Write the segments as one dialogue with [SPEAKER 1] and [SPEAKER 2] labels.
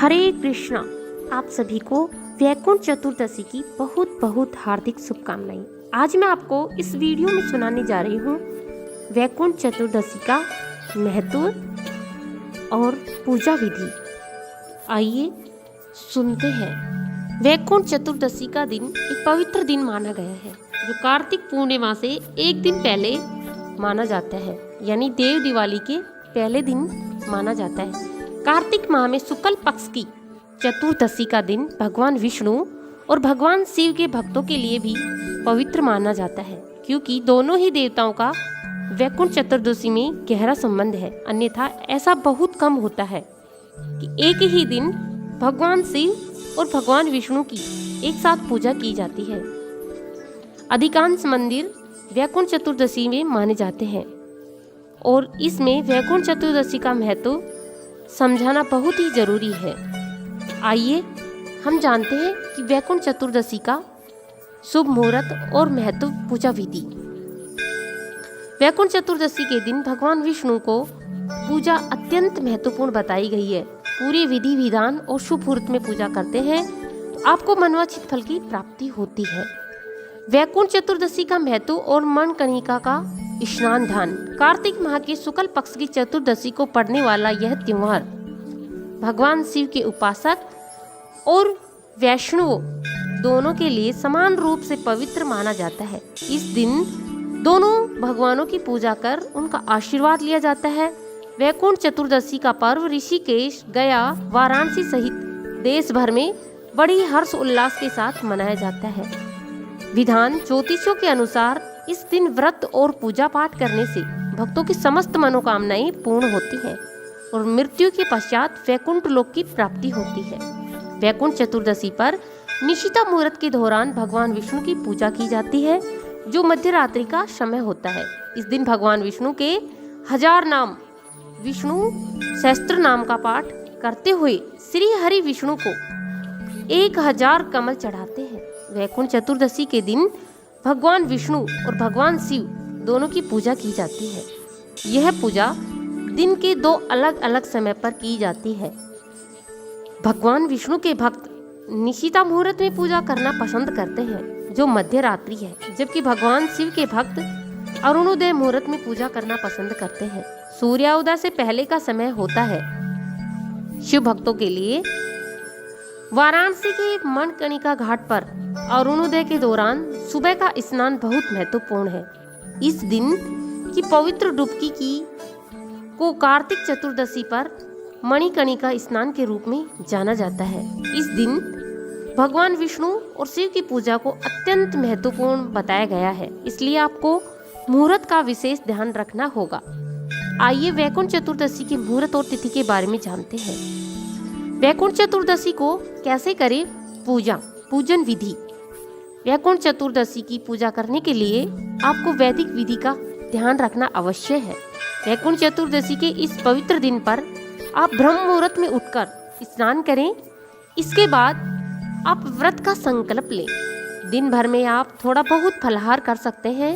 [SPEAKER 1] हरे कृष्णा। आप सभी को वैकुंठ चतुर्दशी की बहुत बहुत हार्दिक शुभकामनाएं। आज मैं आपको इस वीडियो में सुनाने जा रही हूँ वैकुंठ चतुर्दशी का महत्व और पूजा विधि। आइए सुनते हैं। वैकुंठ चतुर्दशी का दिन एक पवित्र दिन माना गया है, जो कार्तिक पूर्णिमा से एक दिन पहले माना जाता है, यानी देव दिवाली के पहले दिन माना जाता है। कार्तिक माह में शुक्ल पक्ष की चतुर्दशी का दिन भगवान विष्णु और भगवान शिव के भक्तों के लिए भी पवित्र माना जाता है, क्योंकि दोनों ही देवताओं का वैकुंठ चतुर्दशी में गहरा संबंध है। अन्यथा ऐसा बहुत कम होता है कि एक ही दिन भगवान शिव और भगवान विष्णु की एक साथ पूजा की जाती है। अधिकांश मंदिर वैकुंठ चतुर्दशी में माने जाते हैं और इसमें वैकुंठ चतुर्दशी का महत्व समझाना बहुत ही जरूरी है। आइए हम जानते हैं कि वैकुंठ चतुर्दशी का शुभ मुहूर्त और महत्व पूजा विधि। वैकुंठ चतुर्दशी के दिन भगवान विष्णु को पूजा अत्यंत महत्वपूर्ण बताई गई है। पूरे विधि विधान और शुभ मुहूर्त में पूजा करते हैं तो आपको मनवांछित फल की प्राप्ति होती है। वैकुंठ चतुर्दशी का महत्व और मणिकर्णिका का स्नान दान। कार्तिक माह के शुक्ल पक्ष की चतुर्दशी को पड़ने वाला यह त्योहार भगवान शिव के उपासक और वैष्णवों दोनों के लिए समान रूप से पवित्र माना जाता है। इस दिन दोनों भगवानों की पूजा कर उनका आशीर्वाद लिया जाता है। वैकुंठ चतुर्दशी का पर्व ऋषिकेश, गया, वाराणसी सहित देश भर में बड़ी हर्ष उल्लास के साथ मनाया जाता है। विधान ज्योतिषों के अनुसार इस दिन व्रत और पूजा पाठ करने से भक्तों की समस्त मनोकामनाएं पूर्ण होती हैं और मृत्यु के पश्चात वैकुंठ लोक की प्राप्ति होती है। वैकुंठ चतुर्दशी पर निशिता मुहूर्त के दौरान भगवान विष्णु की पूजा की जाती है, जो मध्य रात्रि का समय होता है। इस दिन भगवान विष्णु के 1000 नाम विष्णु सहस्त्र नाम का पाठ करते हुए श्री हरि विष्णु को 1000 कमल चढ़ाते हैं। वैकुंठ चतुर्दशी के दिन भगवान विष्णु और भगवान शिव दोनों की पूजा की जाती है। यह पूजा दिन के 2 अलग अलग समय पर की जाती है। भगवान विष्णु के भक्त निशिता मुहूर्त में पूजा करना पसंद करते हैं, जो मध्य रात्रि है, जबकि भगवान शिव के भक्त अरुणोदय मुहूर्त में पूजा करना पसंद करते हैं। सूर्योदय से पहले का समय होता है। शिव भक्तों के लिए वाराणसी के मणिकर्णिका घाट पर अरुणोदय के दौरान सुबह का स्नान बहुत महत्वपूर्ण है। इस दिन की पवित्र डुबकी को कार्तिक चतुर्दशी पर मणिकर्णिका स्नान के रूप में जाना जाता है। इस दिन भगवान विष्णु और शिव की पूजा को अत्यंत महत्वपूर्ण बताया गया है, इसलिए आपको मुहूर्त का विशेष ध्यान रखना होगा। आइए वैकुंठ चतुर्दशी के मुहूर्त और तिथि के बारे में जानते हैं। वैकुंठ चतुर्दशी को कैसे करें पूजन विधि। वैकुंठ चतुर्दशी की पूजा करने के लिए आपको वैदिक विधि का ध्यान रखना अवश्य है। वैकुंठ चतुर्दशी के इस पवित्र दिन पर आप ब्रह्म मुहूर्त में उठकर स्नान करें। इसके बाद आप व्रत का संकल्प लें। दिन भर में आप थोड़ा बहुत फलाहार कर सकते हैं।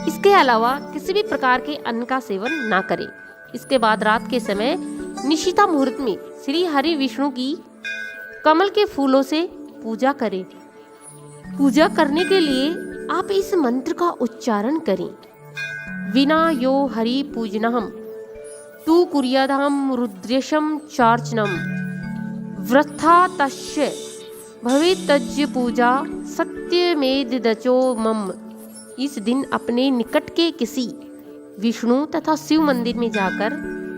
[SPEAKER 1] इसके अलावा किसी भी प्रकार के अन्न का सेवन ना करें। इसके बाद रात के समय निशिता मुहूर्त में श्री हरि विष्णु की कमल के फूलों से पूजा करें। पूजा करने के लिए आप इस मंत्र का उच्चारण करें। विना यो हरि पूजनहम तु कुर्यादहम रुद्रेशम चार्चनम वृथा तस्य भवेत्तज्य पूजा सत्यमेदचो मम। इस दिन अपने निकट के किसी विष्णु तथा शिव मंदिर में जाकर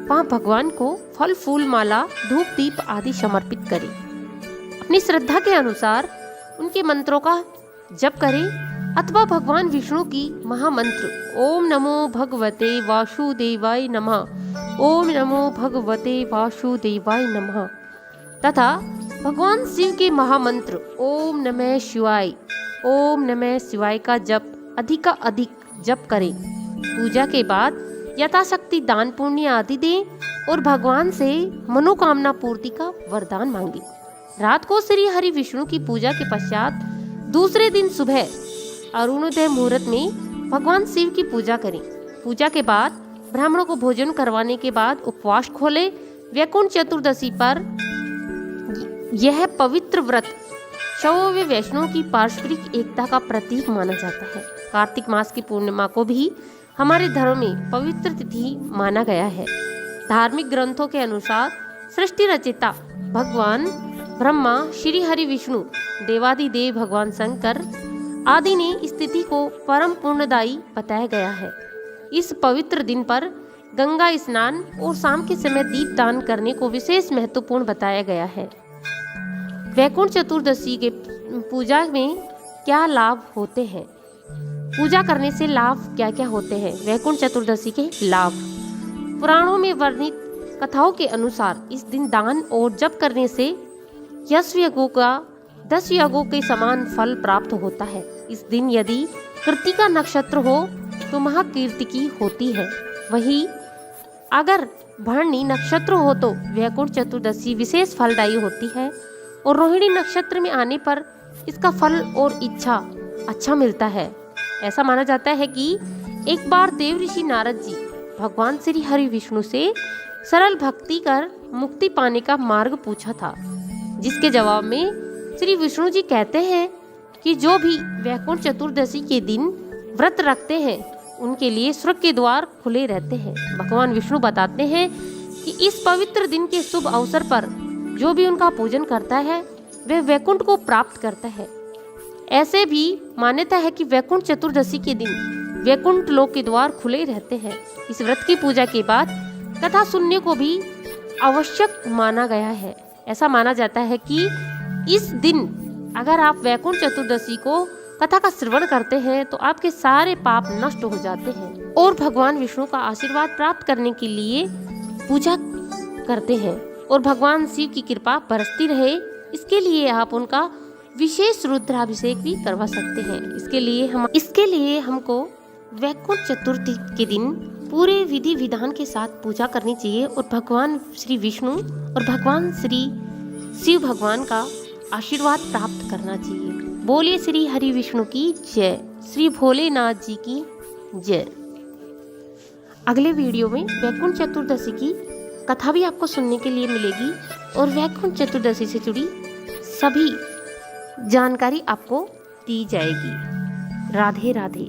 [SPEAKER 1] वहाँ भगवान को फल फूल माला धूप दीप आदि समर्पित करें। अपनी श्रद्धा के अनुसार उनके मंत्रों का जप करें अथवा भगवान विष्णु की महामंत्र ओम नमो भगवते वासुदेवाय नमः, ओम नमो भगवते वासुदेवाय नमः तथा भगवान शिव के महामंत्र ओम नमः शिवाय, ओम नमः शिवाय का जप अधिक जप करें। पूजा के बाद यथाशक्ति दान पुण्य आदि दें और भगवान से मनोकामना पूर्ति का वरदान मांगे। रात को श्री हरि विष्णु की पूजा के पश्चात दूसरे दिन सुबह अरुणोदय मुहूर्त में भगवान शिव की पूजा करें। पूजा के बाद ब्राह्मणों को भोजन करवाने के बाद उपवास खोलें। वैकुंठ चतुर्दशी पर यह पवित्र व्रत शैव व वैष्णव की पारस्परिक एकता का प्रतीक माना जाता है। कार्तिक मास की पूर्णिमा को भी हमारे धर्म में पवित्र तिथि माना गया है। धार्मिक ग्रंथों के अनुसार सृष्टि रचयिता भगवान ब्रह्मा, श्री हरि विष्णु, देवादिदेव भगवान शंकर आदि ने इस तिथि को परम पुण्यदायी बताया गया है। इस पवित्र दिन पर गंगा स्नान और शाम के समय दीपदान करने को विशेष महत्वपूर्ण बताया गया है। वैकुंठ चतुर्दशी के पूजा में क्या लाभ होते हैं? पूजा करने से लाभ क्या क्या होते हैं? वैकुंठ चतुर्दशी के लाभ। पुराणों में वर्णित कथाओं के अनुसार इस दिन दान और जप करने से यश यज्ञों का 10 यज्ञों के समान फल प्राप्त होता है। इस दिन यदि कृत्तिका नक्षत्र हो तो महाकीर्तिकी होती है। वहीं अगर भरणी नक्षत्र हो तो वैकुंठ चतुर्दशी विशेष फलदायी होती है और रोहिणी नक्षत्र में आने पर इसका फल और इच्छा अच्छा मिलता है। ऐसा माना जाता है कि एक बार देव ऋषि नारद जी भगवान श्री हरि विष्णु से सरल भक्ति कर मुक्ति पाने का मार्ग पूछा था, जिसके जवाब में श्री विष्णु जी कहते हैं कि जो भी वैकुंठ चतुर्दशी के दिन व्रत रखते हैं उनके लिए स्वर्ग के द्वार खुले रहते हैं। भगवान विष्णु बताते हैं कि इस पवित्र दिन के शुभ अवसर पर जो भी उनका पूजन करता है वह वैकुंठ को प्राप्त करता है। ऐसे भी मान्यता है कि वैकुंठ चतुर्दशी के दिन वैकुंठ लोक के द्वार खुले रहते हैं। इस व्रत की पूजा के बाद कथा सुनने को भी आवश्यक माना गया है। ऐसा माना जाता है कि इस दिन अगर आप वैकुंठ चतुर्दशी को कथा का श्रवण करते हैं तो आपके सारे पाप नष्ट हो जाते हैं और भगवान विष्णु का आशीर्वाद प्राप्त करने के लिए पूजा करते हैं और भगवान शिव की कृपा बरसती रहे। इसके लिए आप उनका विशेष रुद्राभिषेक भी करवा सकते हैं। इसके लिए हमको वैकुंठ चतुर्थी के दिन पूरे विधि विधान के साथ पूजा करनी चाहिए और भगवान श्री विष्णु और भगवान श्री शिव भगवान का आशीर्वाद प्राप्त करना चाहिए। बोलिए श्री हरि विष्णु की जय, श्री भोलेनाथ जी की जय। अगले वीडियो में वैकुंठ चतुर्दशी की कथा भी आपको सुनने के लिए मिलेगी और वैकुंठ चतुर्दशी से जुड़ी सभी जानकारी आपको दी जाएगी। राधे राधे।